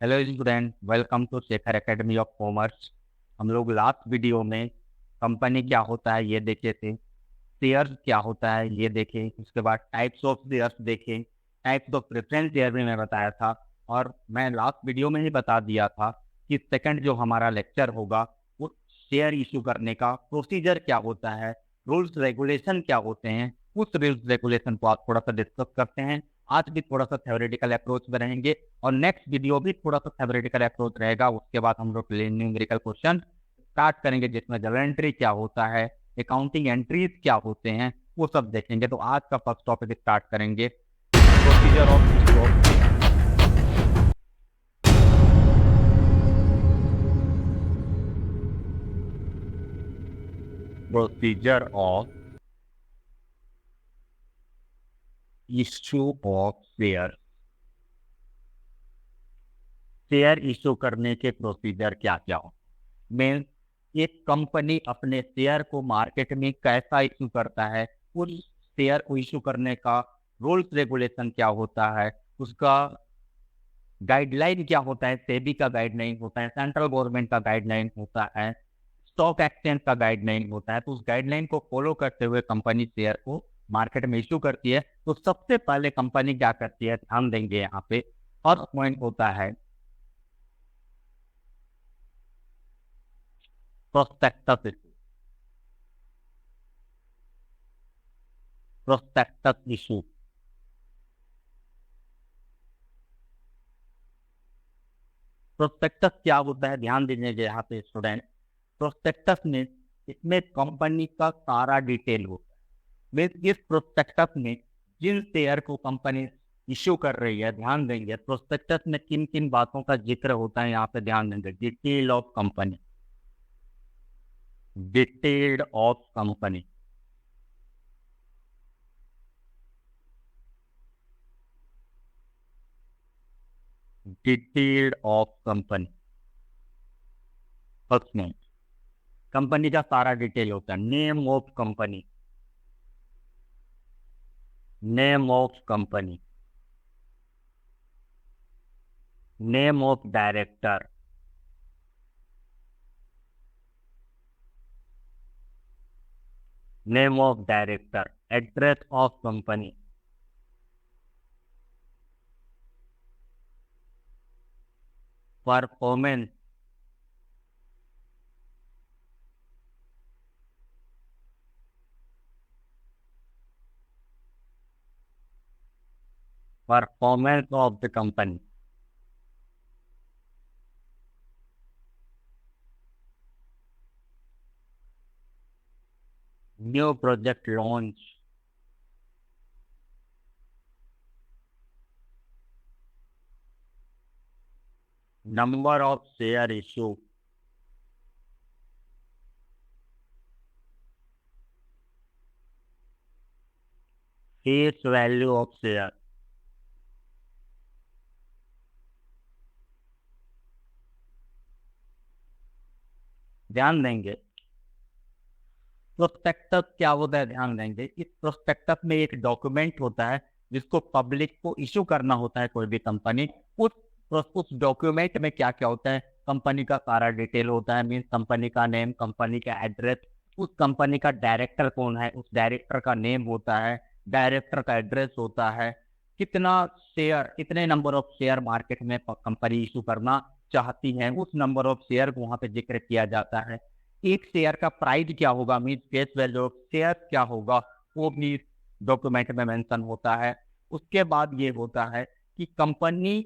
Hello student, welcome to Shekhar academy of commerce. हम लोग last video में कंपनी क्या होता है ये देखे थे, शेयर्स क्या होता है ये देखे, उसके बाद टाइप्स ऑफ शेयर्स देखे, टाइप्स ऑफ प्रेफरेंस शेयर भी मैं बताया था। और मैं लास्ट वीडियो में ही बता दिया था कि सेकंड जो हमारा लेक्चर होगा वो शेयर इशू करने का प्रोसीजर क्या होता है, रूल्स रेगुलेशन क्या होते हैं, उस रूल्स रेगुलेशन को आप थोड़ा सा डिस्कस करते हैं। आज भी थोड़ा सा थ्योरेटिकल अप्रोच में रहेंगे और नेक्स्ट वीडियो भी थोड़ा सा थ्योरेटिकल अप्रोच रहेगा। उसके बाद हम लोग न्यूमेरिकल क्वेश्चन स्टार्ट करेंगे जिसमें जनरल एंट्री क्या होता है, अकाउंटिंग एंट्रीज क्या होते हैं, वो सब देखेंगे। तो आज का फर्स्ट टॉपिक स्टार्ट करेंगे, procedure of issue of share. Procedure of issue of share. Share issue करने के प्रोसीजर क्या क्या हो, मीन्स एक कंपनी अपने शेयर को मार्केट में कैसा इशू करता है, उस शेयर को इशू करने का रूल्स रेगुलेशन क्या होता है, उसका गाइडलाइन क्या होता है। सेबी का गाइडलाइन होता है, सेंट्रल गवर्नमेंट का गाइडलाइन होता है, स्टॉक एक्सचेंज का गाइडलाइन होता है। तो उस गाइडलाइन को फॉलो करते हुए कंपनी शेयर को मार्केट में इशू करती है। तो सबसे पहले कंपनी क्या करती है, ध्यान देंगे यहाँ पे। फर्स्ट पॉइंट होता है prospectus issue. Prospectus issue, prospectus क्या होता है ध्यान दीजिए यहाँ पे स्टूडेंट। प्रोस्पेक्टस में इसमें कंपनी का सारा डिटेल होता है। मीन्स इस प्रोस्पेक्टस में जिन शेयर को कंपनी इश्यू कर रही है, ध्यान देंगे प्रोस्पेक्टस में किन किन बातों का जिक्र होता है। यहाँ पे ध्यान देंगे, detail of company, detailed of company, detailed of company. First में कंपनी का सारा डिटेल होता है। Name of company, name of company, name of director, name of director, address of company, performance, performance of the company, new project launch, number of share issue, face value of share. ध्यान देंगे prospectus क्या होता है, ध्यान देंगे इस prospectus में एक डॉक्यूमेंट होता है जिसको पब्लिक को इशू करना होता है कोई भी कंपनी। उस उस डॉक्यूमेंट में क्या क्या होता है, कंपनी का सारा डिटेल होता है। मीन्स कंपनी का नेम, कंपनी का एड्रेस, उस कंपनी का डायरेक्टर कौन है, उस डायरेक्टर का नेम होता है, डायरेक्टर का एड्रेस होता है, कितना शेयर, कितने नंबर ऑफ शेयर मार्केट में कंपनी इशू करना चाहती है, उस नंबर ऑफ शेयर को वहां पे जिक्र किया जाता है। एक शेयर का प्राइस क्या होगा, mean face value of share क्या होगा, वो भी डॉक्यूमेंट में मेंशन होता है। उसके बाद ये होता है कि कंपनी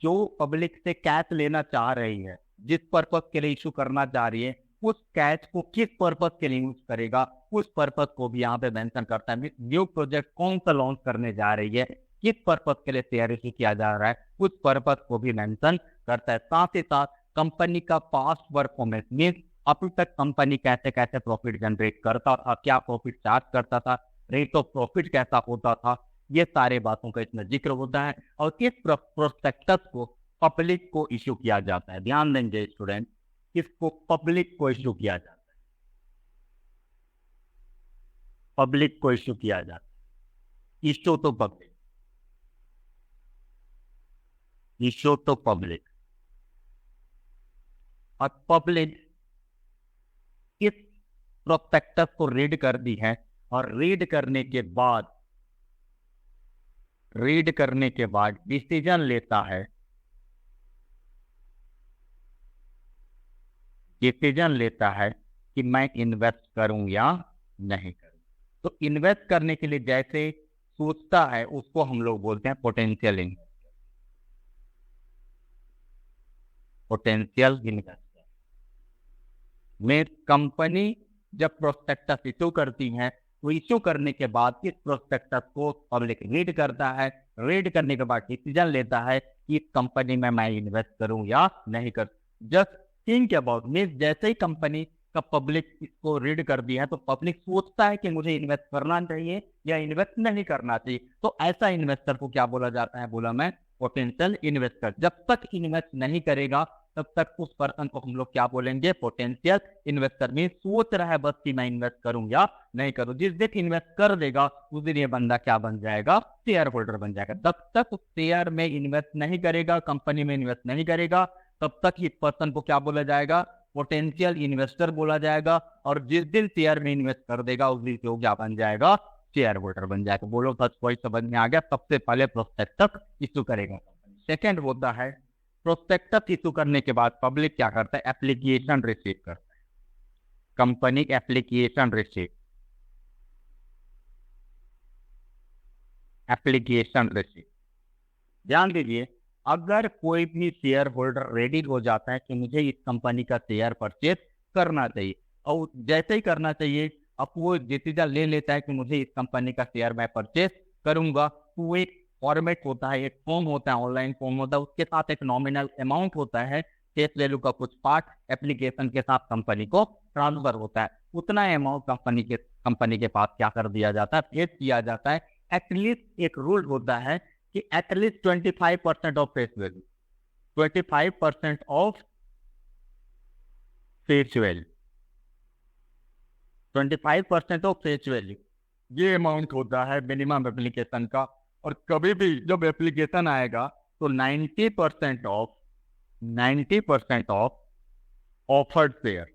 जो पब्लिक से कैश लेना चाह रही है, जिस पर्पज के लिए इशू करना चाह रही है, उस कैश को किस पर्पज के लिए यूज करेगा, उस पर्पज को भी यहाँ पे मेंशन करता है। न्यू प्रोजेक्ट कौन सा लॉन्च करने जा रही है, किस पर्पज के लिए शेयर इशू किया जा रहा है, उस पर्पज को भी मेंशन करता है। साथ ही साथ कंपनी का पास्ट परफॉर्मेंस, मीन अब तक कंपनी कैसे कैसे प्रॉफिट जनरेट करता था, क्या प्रॉफिट चार्ज करता था, रेट ऑफ प्रॉफिट कैसा होता था, ये सारे बातों का इसमें जिक्र होता है। और किस प्रोस्पेक्टस को पब्लिक को इश्यू किया जाता है, ध्यान देंगे स्टूडेंट, किसको पब्लिक को इश्यू किया जाता है, पब्लिक को इश्यू किया जाता है। इश्यू तो पब्लिक, इश्यू तो पब्लिक। और पब्लिक इस प्रोस्पेक्टस को रीड कर दी है, और रीड करने के बाद डिसीजन लेता है, कि मैं इन्वेस्ट करूं या नहीं करूं। तो इन्वेस्ट करने के लिए जैसे सोचता है उसको हम लोग बोलते हैं पोटेंशियल इन्वेस्टर में। कंपनी जब प्रोस्पेक्टस इशू करती है तो इशू करने के बाद इस प्रोस्पेक्टस को पब्लिक रीड करता है, रीड करने के बाद डिसीजन लेता है कि इस कंपनी में मैं इन्वेस्ट करूं या नहीं करूं। जस्ट थिंक अबाउट, मींस जैसे ही कंपनी का पब्लिक इसको रीड कर दिया है तो पब्लिक सोचता है कि मुझे इन्वेस्ट करना चाहिए या इन्वेस्ट नहीं करना चाहिए। तो ऐसा इन्वेस्टर को क्या बोला जाता है, बोला मैं पोटेंशियल इन्वेस्टर। जब तक इन्वेस्ट नहीं करेगा तब तक उस पर्सन को हम लोग क्या बोलेंगे, पोटेंशियल इन्वेस्टर। में सोच रहा है बस कि मैं इन्वेस्ट करूं या नहीं करूं। जिस दिन इन्वेस्ट कर देगा उस दिन ये बंदा क्या बन जाएगा, शेयर होल्डर बन जाएगा। तब तक शेयर में इन्वेस्ट नहीं करेगा, कंपनी में इन्वेस्ट नहीं करेगा, तब तक इस पर्सन को क्या बोला जाएगा, पोटेंशियल इन्वेस्टर बोला जाएगा। और जिस दिन शेयर में इन्वेस्ट कर देगा उस दिन वो क्या बन जाएगा, शेयर होल्डर बन जाएगा। बोलो सच कोई समझ में आ गया। सबसे पहले प्रोस्पेक्टस इशू करेगा। सेकेंड होता है, प्रोस्पेक्टस इशू करने के बाद पब्लिक क्या करता है, एप्लीकेशन रिसीव करता है। कंपनी एप्लीकेशन रिसीव, ध्यान दीजिए, अगर कोई भी शेयर होल्डर रेडी हो जाता है कि मुझे इस कंपनी का शेयर परचेज करना चाहिए, और जैसे ही करना चाहिए अब वो डिसीजन ले लेता है कि मुझे इस कंपनी का शेयर मैं परचेज करूंगा, तो वो एक फॉर्मेट होता है, एक फॉर्म होता है, ऑनलाइन फॉर्म होता है, उसके साथ एक नॉमिनल अमाउंट होता है, फेस वैल्यू का कुछ पार्ट एप्लीकेशन के साथ कंपनी को ट्रांसफर होता है। उतना अमाउंट कंपनी के पास क्या कर दिया जाता है, भेज दिया जाता है। एटलीस्ट एक रूल होता है कि at least 25% of face value, 25% of face value, 25% of face value, ये अमाउंट होता है मिनिमम एप्लीकेशन का। और कभी भी जब एप्लीकेशन आएगा तो 90% of offered share,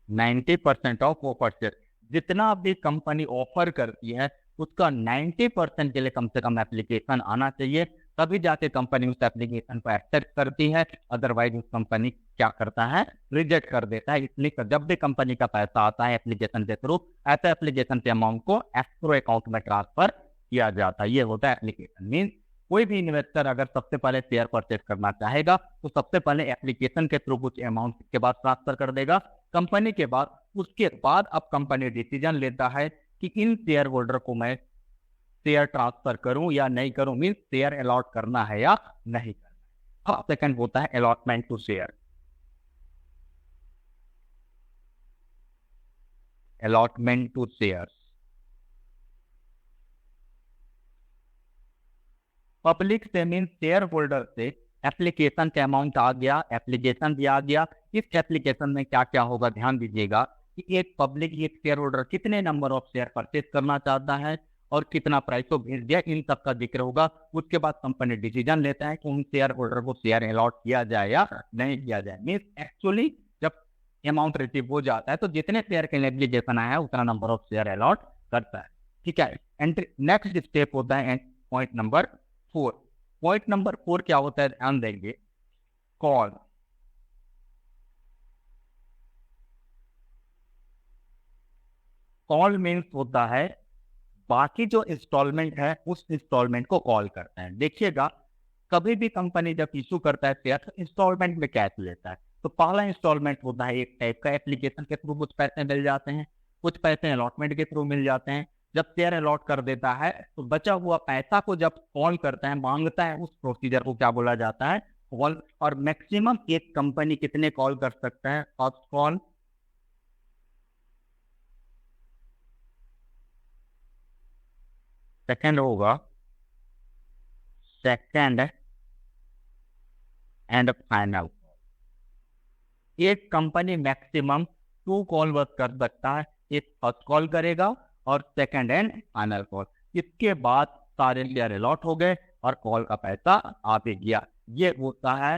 90% of offered share, जितना भी कंपनी ऑफर करती है उसका 90% के लिए कम से कम एप्लीकेशन आना चाहिए, तभी जाके कंपनी उस एप्लीकेशन को एक्सेप्ट करती है। अदरवाइज उस कंपनी क्या करता है, रिजेक्ट कर देता है। इसलिए जब भी कंपनी का पैसा आता है एप्लीकेशन के थ्रू, ऐसे एप्लीकेशन के अमाउंट को एस्क्रो अकाउंट में ट्रांसफर किया जाता है। ये होता है एप्लीकेशन। मीन्स कोई भी इन्वेस्टर अगर सबसे पहले शेयर परचेज करना चाहेगा तो सबसे पहले एप्लीकेशन के थ्रू कुछ अमाउंट के बाद ट्रांसफर कर देगा कंपनी के बाद। उसके बाद अब कंपनी डिसीजन लेता है कि इन शेयर होल्डर को मैं शेयर ट्रांसफर करूं या नहीं करूं, मींस शेयर अलॉट करना है या नहीं करना है। सेकंड होता है allotment to share, allotment to share. Public से मींस शेयर होल्डर से एप्लीकेशन का अमाउंट आ गया, एप्लीकेशन भी आ गया। इस एप्लीकेशन में क्या क्या होगा, ध्यान दीजिएगा कि एक पब्लिक, एक शेयर होल्डर कितने नंबर ऑफ शेयर परचेज करना चाहता है और कितना प्राइस को भेज दिया, इन सब का जिक्र होगा। उसके बाद कंपनी डिसीजन लेता है कि उन शेयर होल्डर को शेयर अलॉट किया जाए या नहीं किया जाए। मींस एक्चुअली जब अमाउंट रिसीव हो जाता है तो जितने शेयर के एप्लीकेशन आया है उतना नंबर ऑफ शेयर अलॉट करता है। ठीक है, एंट्री नेक्स्ट स्टेप होता है पॉइंट नंबर 4। पॉइंट नंबर 4 क्या होता है, ध्यान देंगे, कॉल। कॉल मीन्स होता है बाकी जो इंस्टॉलमेंट है उस इंस्टॉलमेंट को कॉल करते हैं। देखिएगा कभी भी कंपनी जब इशू करता है शेयर तो इंस्टॉलमेंट में कैश लेता है। तो पहला इंस्टॉलमेंट होता है एक टाइप का, एप्लीकेशन के थ्रू कुछ पैसे मिल जाते हैं, कुछ पैसे अलॉटमेंट के थ्रू मिल जाते हैं। जब शेयर अलॉट कर देता है तो बचा हुआ पैसा को जब कॉल करता है, मांगता है, उस प्रोसीजर को क्या बोला जाता है, कॉल। और मैक्सिमम एक कंपनी कितने कॉल कर सकता है, फर्स्ट कॉल, सेकंड होगा, सेकंड एंड फाइनल। एक कंपनी मैक्सिमम 2 कॉल बस कर सकता है, एक फर्स्ट कॉल करेगा और सेकंड एंड फाइनल कॉल। इसके बाद सारे शेयर अलॉट हो गए और कॉल का पैसा आ भी गया। ये होता है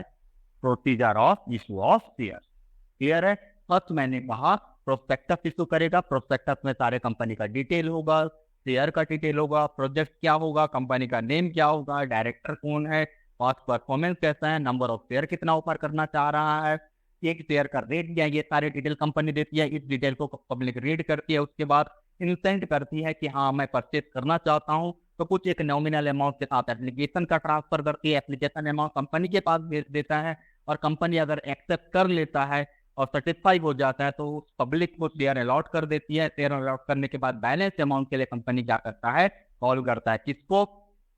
procedure of issue of share. Clear है? फर्स्ट मैंने कहा प्रोस्पेक्टस इशू करेगा, प्रोस्पेक्टस में सारे कंपनी का डिटेल होगा, शेयर का डिटेल होगा, प्रोजेक्ट क्या होगा, कंपनी का नेम क्या होगा, डायरेक्टर कौन है, पास्ट परफॉर्मेंस कैसा है, नंबर ऑफ शेयर कितना ऑफर करना चाह रहा है, एक शेयर का रेट क्या है, ये सारे डिटेल कंपनी देती है। इस डिटेल को पब्लिक रीड करती है, उसके बाद इंसेंट करती है कि हाँ मैं परचेज करना चाहता हूँ, तो कुछ एक नॉमिनल अमाउंट के साथ एप्लीकेशन का ट्रांसफर करती है, एप्लीकेशन अमाउंट कंपनी के पास भेज देता है, और कंपनी अगर एक्सेप्ट कर लेता है और सेटिस्फाई हो जाता है तो पब्लिक को शेयर अलॉट कर देती है। शेयर अलॉट करने के बाद बैलेंस अमाउंट के लिए कंपनी क्या करता है, कॉल करता है। किसको?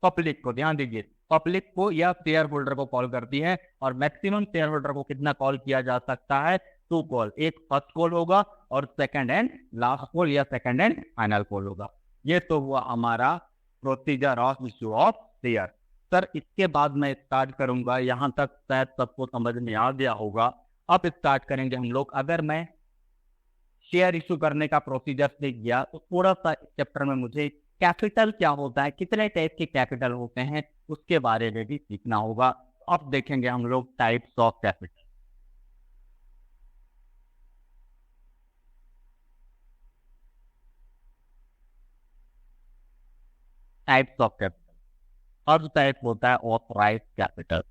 पब्लिक को। ध्यान दीजिए, पब्लिक को या शेयर होल्डर को कॉल करती है। और मैक्सिमम शेयर होल्डर को कितना कॉल किया जा सकता है? 2 कॉल। एक फर्स्ट कॉल होगा और सेकंड एंड लास्ट कॉल या सेकंड एंड फाइनल कॉल होगा। ये तो हुआ हमारा procedure of issue of share. Sir इसके बाद मैं स्टार्ट करूंगा, यहां तक शायद सबको समझ में आ गया होगा। अब स्टार्ट करेंगे हम लोग। अगर मैं शेयर इशू करने का प्रोसीजर सीख गया तो थोड़ा सा इस चैप्टर में मुझे कैपिटल क्या होता है, कितने टाइप के कैपिटल होते हैं, उसके बारे में भी सीखना होगा। अब देखेंगे हम लोग types of capital. Types of capital. First type होता है ऑथराइज्ड कैपिटल।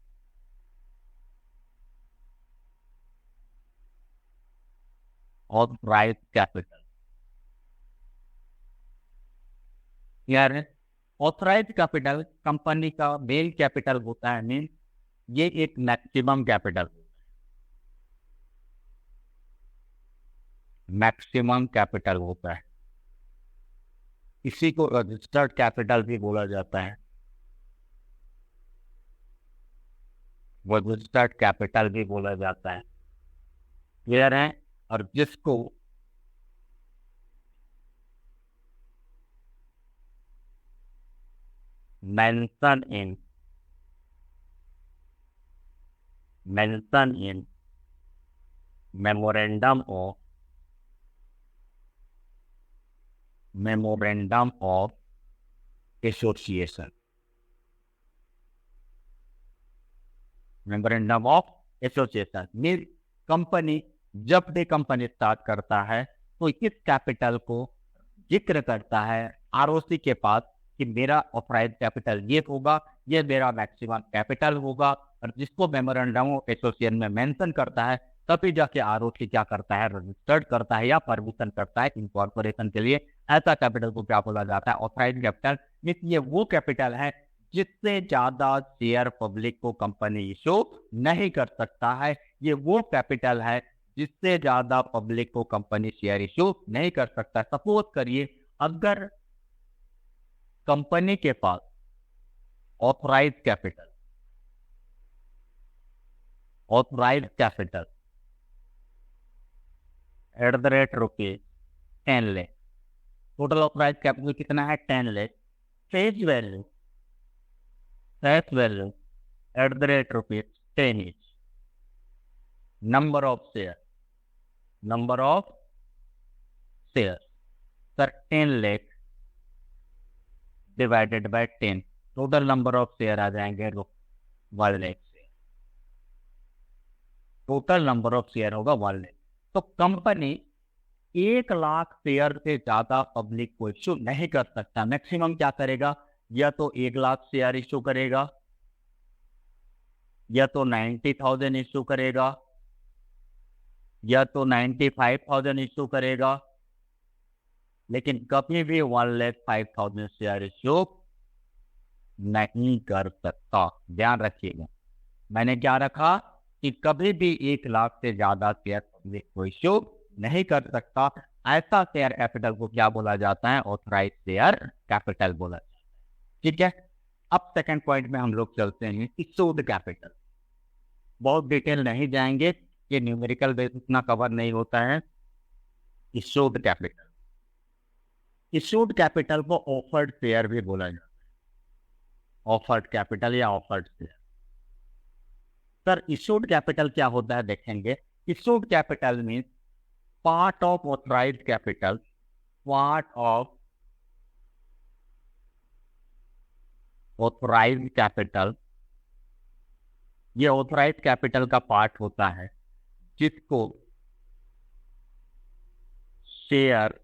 ऑथराइज्ड कैपिटल यार है। ऑथराइज्ड कैपिटल कंपनी का मेन कैपिटल होता है, मीन ये एक मैक्सिमम कैपिटल, मैक्सिमम कैपिटल होता है। इसी को रजिस्टर्ड कैपिटल भी बोला जाता है, रजिस्टर्ड कैपिटल भी बोला जाता है। क्लियर है? और जिसको mention in memorandum of association, memorandum of association mean company जब भी कंपनी स्टार्ट करता है तो इस कैपिटल को जिक्र करता है आरओसी के पास कि मेरा ऑथराइज्ड कैपिटल ये होगा, ये मेरा मैक्सिमम कैपिटल होगा। और जिसको मेमोरेंडम ऑफ एसोसिएशन में मेंशन करता है तभी जाके आरओसी क्या करता है, रजिस्टर्ड करता है या परमिशन करता है इनकॉर्पोरेशन के लिए। ऐसा कैपिटल को क्या बोला जाता है? Authorised capital. ये वो कैपिटल है जिससे ज्यादा शेयर पब्लिक को कंपनी इशू नहीं कर सकता है। ये वो कैपिटल है जिससे ज्यादा पब्लिक को कंपनी शेयर इशू नहीं कर सकता। सपोज करिए अगर कंपनी के पास authorised capital at the rate ₹10 lakh, total authorised capital कितना है? 10 lakh. Face value at the rate ₹10 each। Number of share sir 10 lakh divided by 10, total number of share आ जाएंगे 1 lakh share. Total number of share होगा 1 लाख। तो कंपनी 1 लाख शेयर से ज्यादा public को issue नहीं कर सकता। मैक्सिमम क्या करेगा? या तो 1 लाख शेयर इश्यू करेगा, या तो 90,000 इश्यू करेगा, या तो 95,000 इश्यू करेगा, लेकिन कभी भी 1,05,000 शेयर इश्यू नहीं कर सकता। ध्यान रखिएगा, मैंने क्या रखा कि कभी भी 1 लाख से ज्यादा शेयर पब्लिक को इश्यू नहीं कर सकता। ऐसा शेयर कैपिटल को क्या बोला जाता है? ऑथराइज्ड शेयर कैपिटल बोला जाता है। ठीक है, अब सेकंड पॉइंट में हम लोग चलते हैं, इशूड कैपिटल। बहुत डिटेल नहीं जाएंगे, ये न्यूमेरिकल बेस इतना कवर नहीं होता है। इशूड कैपिटल को ऑफर्ड शेयर भी बोला जाता है, ऑफर्ड कैपिटल या offered share. Sir issued capital क्या होता है देखेंगे। Issued capital means part of authorised capital, part of authorised capital ये ऑथराइज कैपिटल का पार्ट होता है जिसको share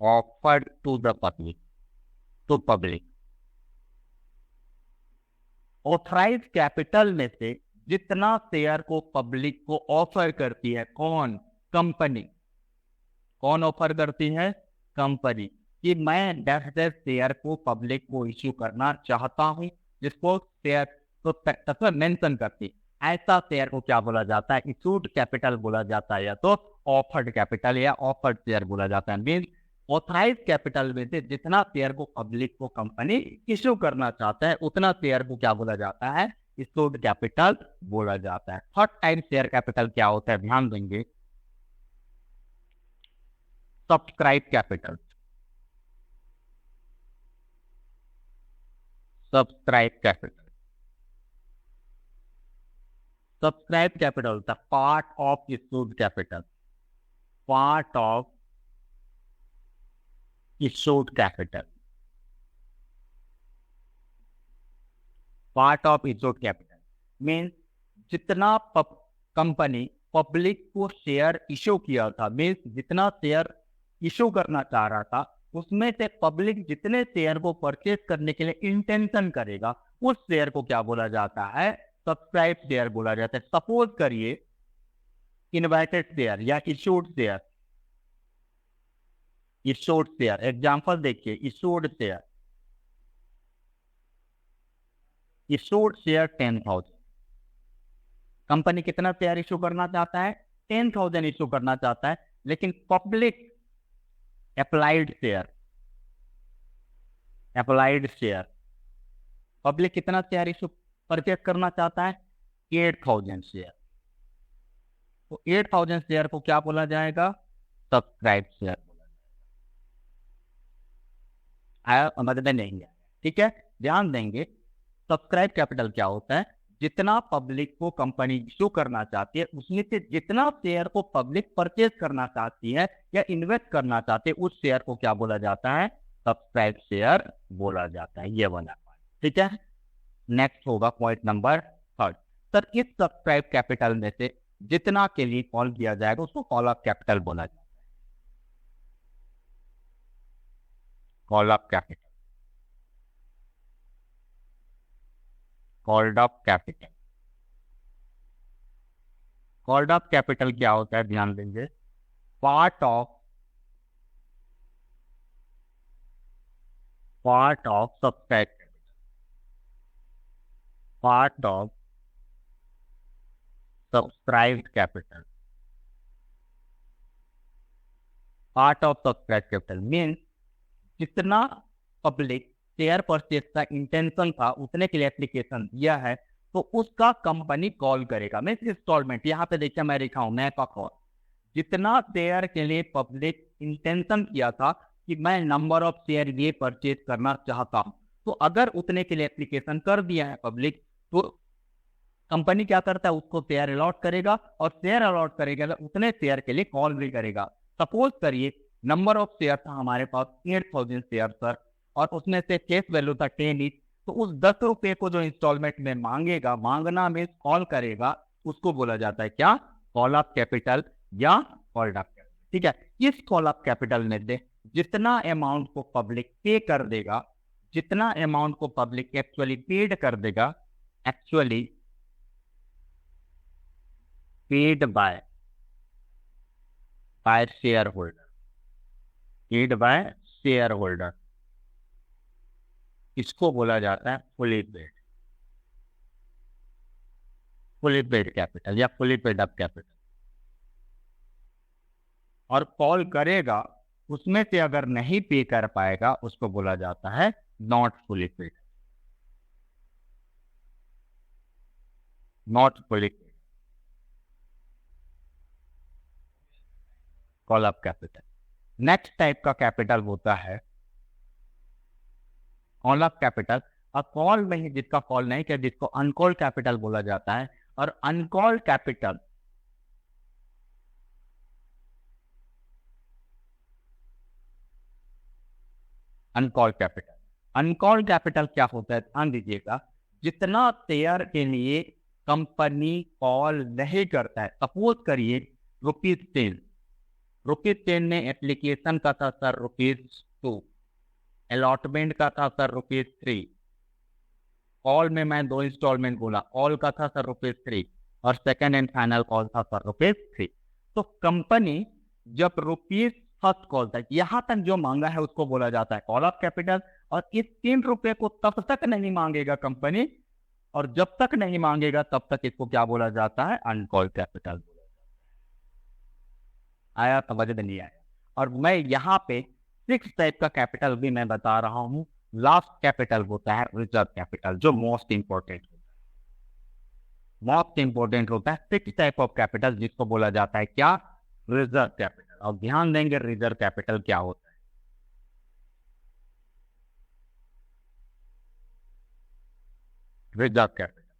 offered to the public. Authorise capital में से जितना शेयर को पब्लिक को ऑफर करती है कौन? कंपनी। कौन ऑफर करती है? कंपनी। कि मैं 10 शेयर को पब्लिक को इश्यू करना चाहता हूं, जिसको शेयर प्रोस्पेक्टस में मेंशन करती, ऐसा शेयर को क्या बोला जाता है? इशूड कैपिटल बोला जाता है, या तो ऑफर्ड कैपिटल या ऑफर्ड शेयर बोला जाता है। मीन ऑथराइज कैपिटल में से जितना शेयर को पब्लिक को कंपनी इश्यू करना चाहता है उतना शेयर को क्या बोला जाता है? इशूड कैपिटल बोला जाता है। थर्ड टाइप शेयर कैपिटल क्या होता है? ध्यान देंगे, subscribe capital. Subscribe capital, subscribe capital the part of issued capital, part of issued capital, part of issued capital means जितना कंपनी पब्लिक को शेयर इशू किया था, मीन्स जितना शेयर इशू करना चाह रहा था उसमें से पब्लिक जितने शेयर को परचेज करने के लिए इंटेंशन करेगा उस शेयर को क्या बोला जाता है? सब्सक्राइब शेयर बोला जाता है। सपोज करिए इनवाइटेड शेयर या issued share, issued share example देखिए, issued share, issued share 10,000। Company कितना शेयर इशू करना चाहता है? 10,000 इशू करना चाहता है, लेकिन public applied share, applied share public कितना शेयर इशू परचेज करना चाहता है? 8,000 शेयर। तो 8,000 शेयर को क्या बोला जाएगा? सब्सक्राइब शेयर बोला जाएगा। समझ में नहीं आया? ठीक है, ध्यान देंगे। सब्सक्राइब कैपिटल क्या होता है? जितना पब्लिक को कंपनी इशू करना चाहती है उसमें से जितना शेयर को पब्लिक परचेज करना चाहती है या इन्वेस्ट करना चाहते हैं उस शेयर को क्या बोला जाता है? सब्सक्राइब शेयर बोला जाता है। ये वाला पॉइंट, ठीक है। नेक्स्ट होगा पॉइंट नंबर 3। सर इस सब्सक्राइब कैपिटल में से जितना के लिए कॉल किया जाएगा उसको कॉल ऑफ कैपिटल बोला जाता है। Call of capital, called off capital. Called off capital क्या होता है? ध्यान देंगे, part of subscribe capital, part of subscribed capital, part of subscribe capital means जितना पब्लिक शेयर परचेज का इंटेंशन था उतने के लिए एप्लीकेशन दिया है तो उसका कंपनी कॉल करेगा। मीन्स इंस्टॉलमेंट, यहाँ पे देखिए मैं लिखा हूं, मैं का कॉल, जितना शेयर के लिए पब्लिक इंटेंशन किया था कि मैं नंबर ऑफ शेयर ये परचेज करना चाहता हूं, तो अगर उतने के लिए एप्लीकेशन कर दिया है पब्लिक तो कंपनी क्या करता है? उसको शेयर अलॉट करेगा, और शेयर अलॉट करेगा तो उतने शेयर के लिए कॉल भी करेगा। सपोज करिए नंबर ऑफ शेयर था हमारे पास 8,000 शेयर सर, और उसमें से फेस वैल्यू था 10 ईच, तो उस 10 रुपए को जो इंस्टॉलमेंट में मांगेगा, मांगना में कॉल करेगा, उसको बोला जाता है क्या? कॉल ऑफ कैपिटल या कॉल्ड ऑफ कैपिटल। ठीक है, इस कॉल ऑफ कैपिटल में से जितना अमाउंट को पब्लिक पे कर देगा, जितना अमाउंट को पब्लिक एक्चुअली पेड कर देगा, actually paid by share holder, paid by share holder, इसको बोला जाता है fully paid, fully paid capital या फुली पेड अप कैपिटल। और कॉल करेगा, उसमें से अगर नहीं पे कर पाएगा उसको बोला जाता है not fully paid, not fully paid, call up capital. Next type का कैपिटल होता है कॉल अप कैपिटल। और कॉल में ही जिसका कॉल नहीं किया जिसको अनकॉल्ड कैपिटल बोला जाता है। और अनकॉल्ड कैपिटल अनकॉल्ड कैपिटल क्या होता है? ध्यान दीजिएगा, जितना शेयर के लिए कंपनी कॉल नहीं करता है, सपोज करिए रुपीज 10 ने एप्लीकेशन का था सर ₹2, अलॉटमेंट का था सर ₹3, कॉल में मैं 2 इंस्टॉलमेंट बोला, कॉल का था सर ₹3 और सेकंड एंड फाइनल कॉल था सर ₹3। तो कंपनी जब ₹1 कॉल तक यहां तक जो मांगा है उसको बोला जाता है कॉल ऑफ कैपिटल, और इस ₹3 को तब तक नहीं मांगेगा कंपनी, और जब तक नहीं मांगेगा तब तक इसको क्या बोला जाता है, अनकॉल्ड कैपिटल। आया समझ में नहीं आया? और मैं यहाँ पे 6 टाइप का कैपिटल भी मैं बता रहा हूँ। लास्ट कैपिटल होता है रिजर्व कैपिटल, जो मोस्ट इंपॉर्टेंट होता है 6 टाइप ऑफ कैपिटल, जिसको बोला जाता है क्या, रिजर्व कैपिटल। और ध्यान देंगे रिजर्व कैपिटल क्या होता है। Reserve capital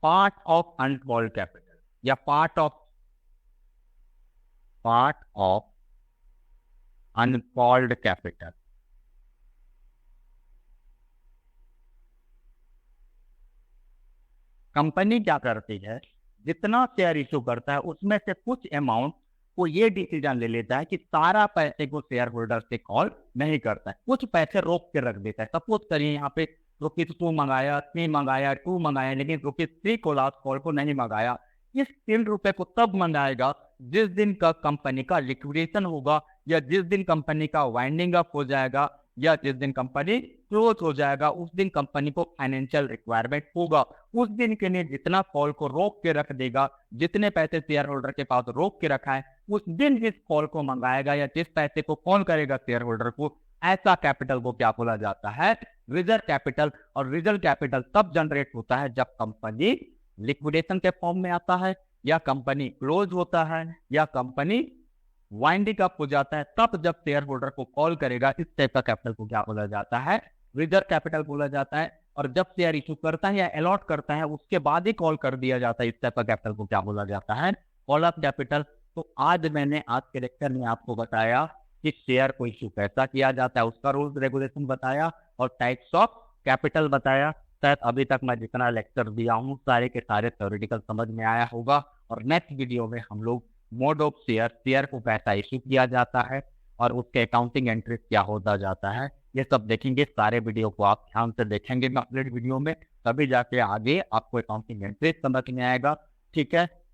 part of uncalled capital या part of uncalled capital. Company क्या करती है, जितना शेयर इशू करता है उसमें से कुछ अमाउंट को ये डिसीजन ले लेता है कि सारा पैसे को शेयर होल्डर से कॉल नहीं करता है, कुछ पैसे रोक के रख देता है। सपोज करिए यहाँ पे ₹2 मंगाया, 3 मंगाया, 2 मंगाया, लेकिन ₹3 को लास्ट कॉल को नहीं मंगाया। इस ₹3 को तब मंगाएगा जिस दिन का कंपनी का लिक्विडेशन होगा, या जिस दिन कंपनी का वाइंडिंग अप हो जाएगा, या जिस दिन कंपनी क्लोज हो जाएगा। उस दिन कंपनी को फाइनेंशियल रिक्वायरमेंट होगा, उस दिन के लिए जितना कॉल को रोक के रख देगा, जितने पैसे शेयर होल्डर के पास रोक के रखा है, उस दिन जिस कॉल को मंगाएगा या जिस पैसे को कॉल करेगा शेयर होल्डर को, ऐसा कैपिटल को क्या बोला जाता है, रिजर्व कैपिटल। और रिजर्व कैपिटल तब जनरेट होता है जब कंपनी लिक्विडेशन के फॉर्म में आता है, या कंपनी क्लोज होता है, या कंपनी वाइंडिंग अप हो जाता है। तब जब शेयर होल्डर को कॉल करेगा, इस टाइप का कैपिटल को क्या बोला जाता है, रिजर्व कैपिटल बोला जाता है। और जब शेयर इशू करता है या अलॉट करता है उसके बाद ही कॉल कर दिया जाता है, इस टाइप का कैपिटल को क्या बोला जाता है, कॉल ऑफ कैपिटल। तो आज मैंने आज के लेक्चर में आपको बताया कि शेयर को इशू कैसा किया जाता है, उसका रूल्स रेगुलेशन बताया और टाइप्स ऑफ कैपिटल बताया। शायद अभी तक मैं जितना लेक्चर दिया हूँ सारे के सारे थ्योरेटिकल समझ में आया होगा। और नेक्स्ट वीडियो में हम लोग मोड ऑफ शेयर को कैसा इशू किया जाता है और उसके अकाउंटिंग एंट्री क्या होता जाता है, ये सब देखेंगे। सारे वीडियो को आप ध्यान से देखेंगे कंप्लीट वीडियो में, तभी जाके आगे आपको अकाउंटिंग एंट्री समझ में आएगा। ठीक है।